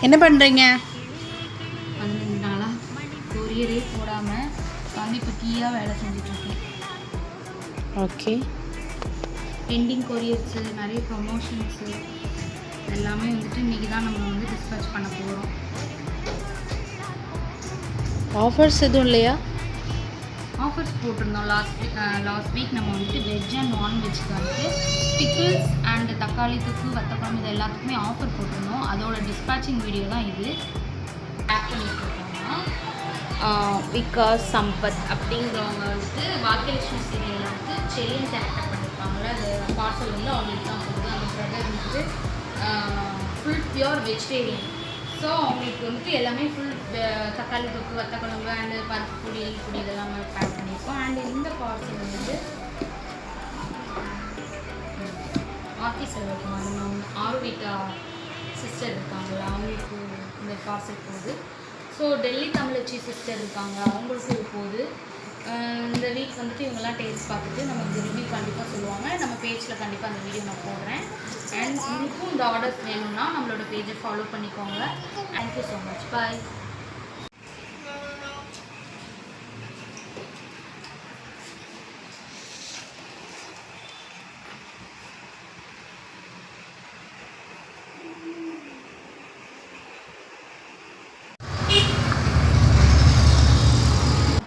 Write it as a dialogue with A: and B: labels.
A: என்ன பண்ணுறீங்க?
B: 15 நாளாக கொரியரே போடாமல் வந்து இப்போ கீயாக வேலை செஞ்சிட்ருக்கேன்.
A: ஓகே.
B: பெண்டிங் கொரியர்ஸு, நிறைய ப்ரொமோஷன்ஸு எல்லாமே வந்துட்டு இன்றைக்கி தான் நம்ம வந்து டிஸ்பேச் பண்ண போகிறோம்.
A: ஆஃபர்ஸ் எதுவும் இல்லையா?
B: ஆஃபர்ஸ் போட்டிருந்தோம் லாஸ்ட் வீக். நம்ம வந்துட்டு வெஜ் அண்ட் நான்வெஜ்க்கு வந்துட்டு பிக்கிள்ஸ் அண்ட் தக்காளி தொக்கு, வத்தக்குழம்பு இது எல்லாத்துக்குமே ஆஃபர் போட்டிருந்தோம். அதோட டிஸ்பேச்சிங் வீடியோ தான் இது. பேக் பண்ணிட்டுருக்கோம்னா விகாஸ் சம்பத் அப்படிங்கிறவங்க வந்துட்டு பாக்கியலட்சுமி சீரியலில் வந்து செல்லின் கேரக்டர் பண்ணியிருப்பாங்களே, அது பார்சல் வந்து அவங்களுக்கு தான் போகுது. அந்த பிரதர் வந்துட்டு ஃபுல் பியூர் வெஜிடேரியன். ஸோ அவங்களுக்கு வந்துட்டு எல்லாமே ஃபுல் தக்காளி தொக்கு, வத்தக்குழம்பு அண்டு பருப்பு பொடி, எள் பொடி இதெல்லாம் பேக் பண்ணியிருக்கோம். அண்டு இந்த பார்சல் வந்து ஆஃபீஸ் செலவுக்கு ஆரோவிட்டா சிஸ்டர் இருக்காங்களா, அவங்களுக்கு இந்த பார்சல் போகுது. ஸோ டெல்லி தமிழச்சி சிஸ்டர் இருக்காங்க, அவங்களுக்கும் இது போகுது. இந்த வீக் வந்துட்டு இவங்கெல்லாம் டேஸ்ட் பார்த்துட்டு நம்ம இந்த ரிவ்யூ கண்டிப்பாக சொல்லுவாங்க. நம்ம பேஜில் கண்டிப்பாக அந்த வீடியோ நான் போடுறேன். அண்ட் உங்களுக்கும் இந்த ஆர்டர்ஸ் வேணும்னா நம்மளோட பேஜை ஃபாலோ பண்ணிக்கோங்க. Thank you so much. பாய்.